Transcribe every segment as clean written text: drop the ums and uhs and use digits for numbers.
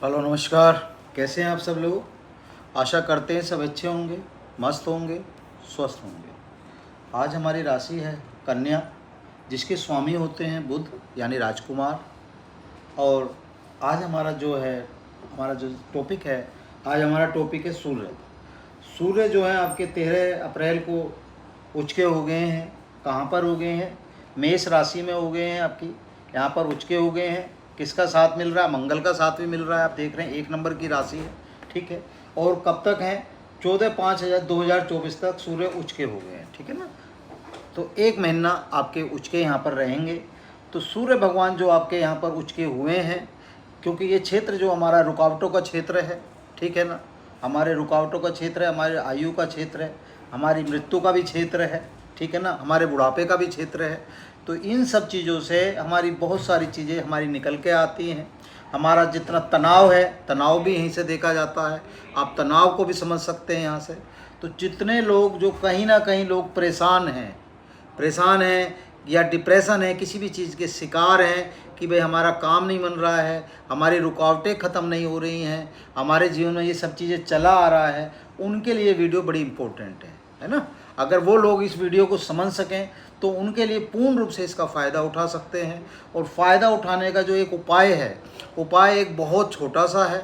Hello नमस्कार। कैसे हैं आप सब लोग। आशा करते हैं सब अच्छे होंगे, मस्त होंगे, स्वस्थ होंगे। आज हमारी राशि है कन्या, जिसके स्वामी होते हैं बुध यानी राजकुमार। और आज हमारा जो टॉपिक है, आज हमारा टॉपिक है सूर्य। सूर्य जो है आपके 13 अप्रैल को उचके हो गए हैं। कहाँ पर हो गए हैं? मेष राशि में हो गए हैं आपकी। यहाँ पर उचके हो गए हैं। किसका साथ मिल रहा है? मंगल का साथ भी मिल रहा है। आप देख रहे हैं 1 नंबर की राशि है, ठीक है। और कब तक है? 14/5/2024 तक सूर्य उचके हो गए हैं, ठीक है ना। तो 1 महीना आपके उचके यहाँ पर रहेंगे। तो सूर्य भगवान जो आपके यहाँ पर उचके हुए हैं, क्योंकि ये क्षेत्र जो हमारा रुकावटों का क्षेत्र है, ठीक है ना। हमारे रुकावटों का क्षेत्र है, हमारे आयु का क्षेत्र है, हमारी मृत्यु का भी क्षेत्र है, ठीक है ना, हमारे बुढ़ापे का भी क्षेत्र है। तो इन सब चीज़ों से हमारी बहुत सारी चीज़ें हमारी निकल के आती हैं। हमारा जितना तनाव है, तनाव भी यहीं से देखा जाता है। आप तनाव को भी समझ सकते हैं यहाँ से। तो जितने लोग जो कहीं ना कहीं लोग परेशान हैं या डिप्रेशन है, किसी भी चीज़ के शिकार हैं कि भाई हमारा काम नहीं बन रहा है, हमारी रुकावटें ख़त्म नहीं हो रही हैं, हमारे जीवन में ये सब चीज़ें चला आ रहा है, उनके लिए वीडियो बड़ी इम्पोर्टेंट है ना। अगर वो लोग इस वीडियो को समझ सकें तो उनके लिए पूर्ण रूप से इसका फ़ायदा उठा सकते हैं। और फ़ायदा उठाने का जो एक उपाय है, उपाय एक बहुत छोटा सा है,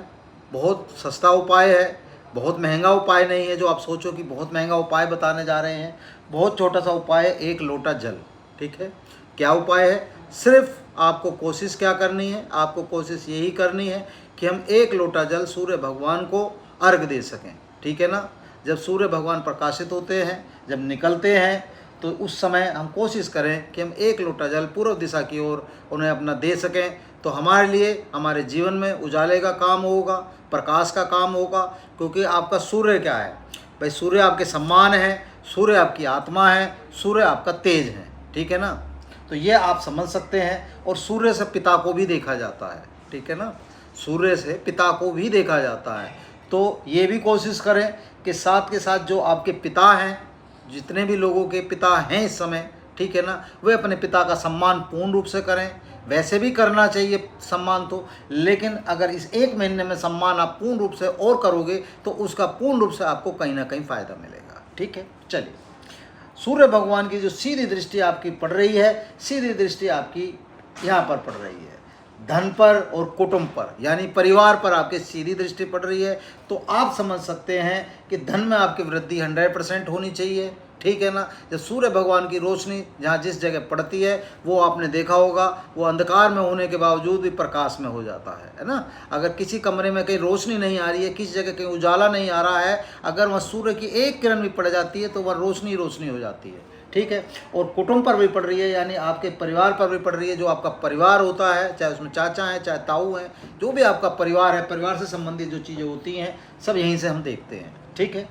बहुत सस्ता उपाय है, बहुत महंगा उपाय नहीं है जो आप सोचो कि बहुत महंगा उपाय बताने जा रहे हैं। बहुत छोटा सा उपाय है, 1 लोटा जल, ठीक है। क्या उपाय है? सिर्फ आपको कोशिश क्या करनी है? आपको कोशिश यही करनी है कि हम 1 लोटा जल सूर्य भगवान को अर्घ दे सकें, ठीक है ना। जब सूर्य भगवान प्रकाशित होते हैं, जब निकलते हैं, तो उस समय हम कोशिश करें कि हम 1 लोटा जल पूर्व दिशा की ओर उन्हें अपना दे सकें। तो हमारे लिए, हमारे जीवन में उजाले का काम होगा, प्रकाश का काम होगा। क्योंकि आपका सूर्य क्या है भाई? सूर्य आपके सम्मान है, सूर्य आपकी आत्मा है, सूर्य आपका तेज है, ठीक है ना। तो ये आप समझ सकते हैं। और सूर्य से पिता को भी देखा जाता है, ठीक है ना। सूर्य से पिता को भी देखा जाता है। तो ये भी कोशिश करें कि साथ के साथ जो आपके पिता हैं, जितने भी लोगों के पिता हैं इस समय, ठीक है ना, वे अपने पिता का सम्मान पूर्ण रूप से करें। वैसे भी करना चाहिए सम्मान तो, लेकिन अगर इस 1 महीने में सम्मान आप पूर्ण रूप से और करोगे तो उसका पूर्ण रूप से आपको कहीं ना कहीं फ़ायदा मिलेगा, ठीक है। चलिए, सूर्य भगवान की जो सीधी दृष्टि आपकी पड़ रही है, सीधी दृष्टि आपकी यहाँ पर पड़ रही है, धन पर और कुटुंब पर यानी परिवार पर आपके सीधी दृष्टि पड़ रही है। तो आप समझ सकते हैं कि धन में आपकी वृद्धि 100% होनी चाहिए, ठीक है ना। जब सूर्य भगवान की रोशनी जहाँ जिस जगह पड़ती है, वो आपने देखा होगा, वो अंधकार में होने के बावजूद भी प्रकाश में हो जाता है ना। अगर किसी कमरे में कहीं रोशनी नहीं आ रही है, किसी जगह कहीं उजाला नहीं आ रहा है, अगर वहाँ सूर्य की एक किरण भी पड़ जाती है तो वह रोशनी रोशनी हो जाती है, ठीक है। और कुटुंब पर भी पड़ रही है, यानी आपके परिवार पर भी पड़ रही है। जो आपका परिवार होता है, चाहे उसमें चाचा हैं, चाहे ताऊ हैं, जो भी आपका परिवार है, परिवार से संबंधित जो चीज़ें होती हैं, सब यहीं से हम देखते हैं, ठीक है।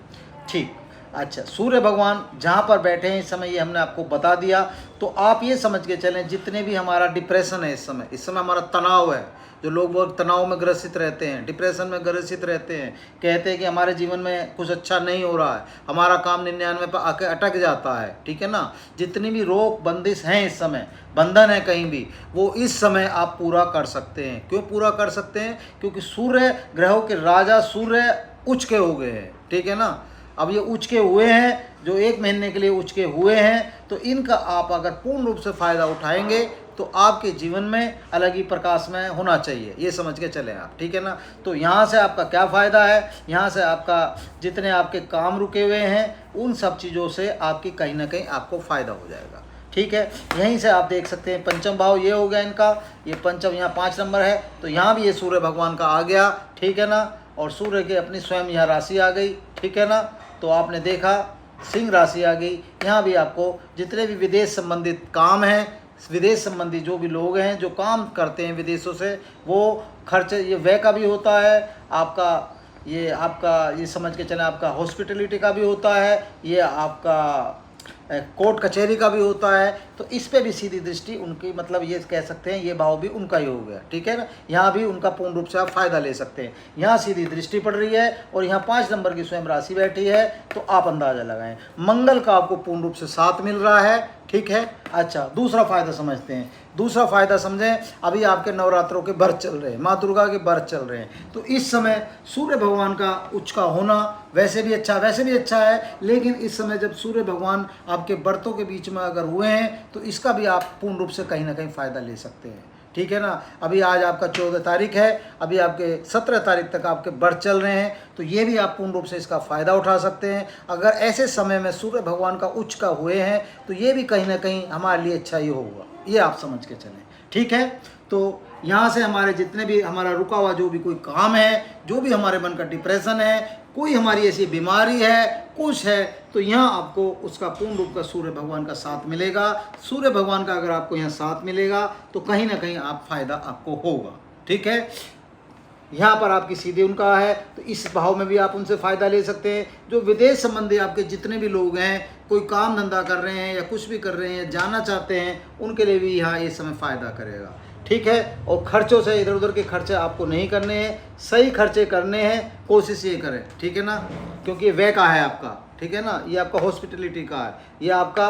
ठीक, अच्छा, सूर्य भगवान जहाँ पर बैठे हैं इस समय, ये हमने आपको बता दिया। तो आप ये समझ के चलें, जितने भी हमारा डिप्रेशन है इस समय हमारा तनाव है, जो लोग बहुत तनाव में ग्रसित रहते हैं, डिप्रेशन में ग्रसित रहते हैं, कहते हैं कि हमारे जीवन में कुछ अच्छा नहीं हो रहा है, हमारा काम 99 पर आके अटक जाता है, ठीक है ना। जितनी भी रोक बंदिश हैं इस समय, बंधन है कहीं भी, वो इस समय आप पूरा कर सकते हैं। क्यों पूरा कर सकते हैं? क्योंकि सूर्य, ग्रहों के राजा सूर्य उच्च के हो गए हैं, ठीक है ना। अब ये उचके हुए हैं, जो 1 महीने के लिए उचके हुए हैं, तो इनका आप अगर पूर्ण रूप से फ़ायदा उठाएंगे तो आपके जीवन में अलग ही प्रकाश में होना चाहिए, ये समझ के चलें आप, ठीक है ना। तो यहाँ से आपका क्या फ़ायदा है? यहाँ से आपका जितने आपके काम रुके हुए हैं, उन सब चीज़ों से आपकी कहीं ना कहीं आपको फ़ायदा हो जाएगा, ठीक है। यहीं से आप देख सकते हैं पंचम भाव ये हो गया इनका, ये पंचम यहाँ 5 नंबर है, तो यहाँ भी ये सूर्य भगवान का आ गया, ठीक है ना। और सूर्य की अपनी स्वयं यहाँ राशि आ गई, ठीक है ना। तो आपने देखा सिंह राशि आ गई। यहाँ भी आपको जितने भी विदेश संबंधित काम हैं, विदेश संबंधी जो भी लोग हैं जो काम करते हैं विदेशों से, वो खर्च ये व्यय का भी होता है, आपका ये समझ के चलें, आपका हॉस्पिटलिटी का भी होता है, ये आपका कोर्ट कचहरी का भी होता है। तो इस पे भी सीधी दृष्टि उनकी, मतलब ये कह सकते हैं ये भाव भी उनका ही हो गया, ठीक है ना। यहाँ भी उनका पूर्ण रूप से आप फायदा ले सकते हैं। यहाँ सीधी दृष्टि पड़ रही है और यहाँ 5 नंबर की स्वयं राशि बैठी है, तो आप अंदाजा लगाएं। मंगल का आपको पूर्ण रूप से साथ मिल रहा है, ठीक है। अच्छा, दूसरा फायदा समझते हैं। दूसरा फ़ायदा समझें, अभी आपके नवरात्रों के व्रत चल रहे हैं, माँ दुर्गा के व्रत चल रहे हैं, तो इस समय सूर्य भगवान का उच्च का होना वैसे भी अच्छा है, लेकिन इस समय जब सूर्य भगवान आपके व्रतों के बीच में अगर हुए हैं तो इसका भी आप पूर्ण रूप से कहीं ना कहीं फ़ायदा ले सकते हैं। ठीक है ना। अभी आज आपका 14 तारीख है, अभी आपके 17 तारीख तक आपके व्रत चल रहे हैं, तो ये भी आप पूर्ण रूप से इसका फ़ायदा उठा सकते हैं। अगर ऐसे समय में सूर्य भगवान का उच्च का हुए हैं तो ये भी कहीं ना कहीं हमारे लिए अच्छा ही होगा, ये आप समझ के चलें। ठीक है, तो यहाँ से हमारे जितने भी हमारा रुका हुआ जो भी कोई काम है, जो भी हमारे मन का डिप्रेशन है, कोई हमारी ऐसी बीमारी है, कुछ है, तो यहाँ आपको उसका पूर्ण रूप का सूर्य भगवान का साथ मिलेगा। सूर्य भगवान का अगर आपको यहाँ साथ मिलेगा तो कहीं ना कहीं आप फायदा आपको होगा। ठीक है, यहाँ पर आपकी सीधी उनका है, तो इस भाव में भी आप उनसे फ़ायदा ले सकते हैं। जो विदेश संबंधी आपके जितने भी लोग हैं, कोई काम धंधा कर रहे हैं या कुछ भी कर रहे हैं, जाना चाहते हैं, उनके लिए भी यहाँ ये समय फ़ायदा करेगा। ठीक है, और खर्चों से इधर उधर के खर्चे आपको नहीं करने हैं, सही खर्चे करने हैं, कोशिश ये करें। ठीक है ना, क्योंकि व्यय का है आपका, ठीक है ना, ये आपका हॉस्पिटलिटी का है, ये आपका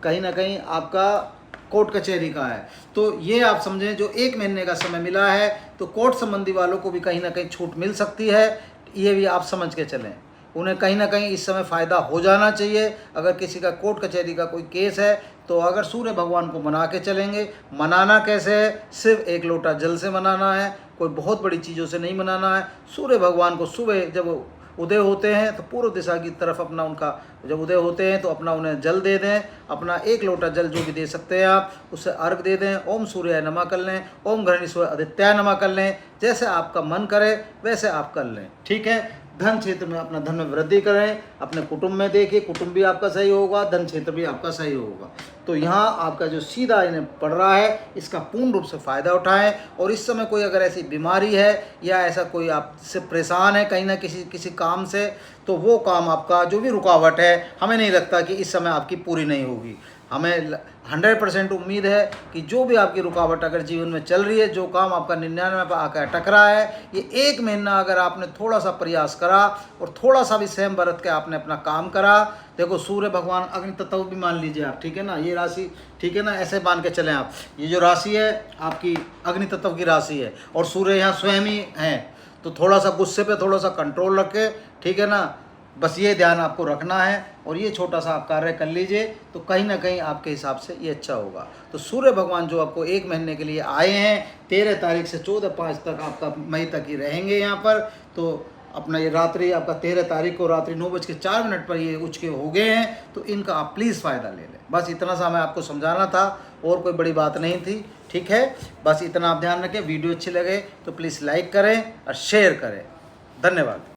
कहीं ना कहीं आपका कोर्ट कचहरी का है। तो ये आप समझें, जो 1 महीने का समय मिला है तो कोर्ट संबंधी वालों को भी कहीं ना कहीं छूट मिल सकती है, ये भी आप समझ के चलें। उन्हें कहीं ना कहीं इस समय फ़ायदा हो जाना चाहिए। अगर किसी का कोर्ट कचहरी का कोई केस है तो अगर सूर्य भगवान को मना के चलेंगे, मनाना कैसे है, सिर्फ 1 लोटा जल से मनाना है, कोई बहुत बड़ी चीज़ों से नहीं मनाना है। सूर्य भगवान को सुबह जब उदय होते हैं तो पूर्व दिशा की तरफ अपना उनका जब उदय होते हैं तो अपना उन्हें जल दे दें, अपना 1 लोटा जल जो भी दे सकते हैं आप, उससे अर्घ दे दें। ओम सूर्याय नमः कर लें, ओम घृणीश्वर आदित्याय नमः कर लें, जैसे आपका मन करे वैसे आप कर लें। ठीक है, धन क्षेत्र में अपना धन में वृद्धि करें, अपने कुटुंब में देखिए, कुटुंब भी आपका सही होगा, धन क्षेत्र भी आपका सही होगा। तो यहाँ आपका जो सीधा इन्हें पड़ रहा है, इसका पूर्ण रूप से फ़ायदा उठाएं। और इस समय कोई अगर ऐसी बीमारी है या ऐसा कोई आपसे परेशान है कहीं ना किसी काम से, तो वो काम आपका जो भी रुकावट है, हमें नहीं लगता कि इस समय आपकी पूरी नहीं होगी। हमें 100% उम्मीद है कि जो भी आपकी रुकावट अगर जीवन में चल रही है, जो काम आपका 99 पर आकर अटक रहा है, ये 1 महीना अगर आपने थोड़ा सा प्रयास करा और थोड़ा सा भी सहम बरत के आपने अपना काम करा, देखो सूर्य भगवान अग्नि तत्व भी मान लीजिए आप, ठीक है ना, ये राशि, ठीक है ना, ऐसे मान के चलें आप, ये जो राशि है आपकी अग्नि तत्व की राशि है और सूर्य यहाँ स्वयं ही है, तो थोड़ा सा गुस्से पे थोड़ा सा कंट्रोल रखे, ठीक है ना, बस ये ध्यान आपको रखना है और ये छोटा सा आप कार्य कर लीजिए तो कहीं ना कहीं आपके हिसाब से ये अच्छा होगा। तो सूर्य भगवान जो आपको 1 महीने के लिए आए हैं, 13 तारीख से 14/5 तक आपका मई तक ही रहेंगे यहाँ पर। तो अपना ये रात्रि आपका 13 तारीख को रात्रि 9:04 पर ये उच्च के हो गए हैं, तो इनका आप प्लीज़ फ़ायदा ले लें। बस इतना सा मैं आपको समझाना था, और कोई बड़ी बात नहीं थी। ठीक है, बस इतना आप ध्यान रखें। वीडियो अच्छी लगे तो प्लीज़ लाइक करें और शेयर करें। धन्यवाद।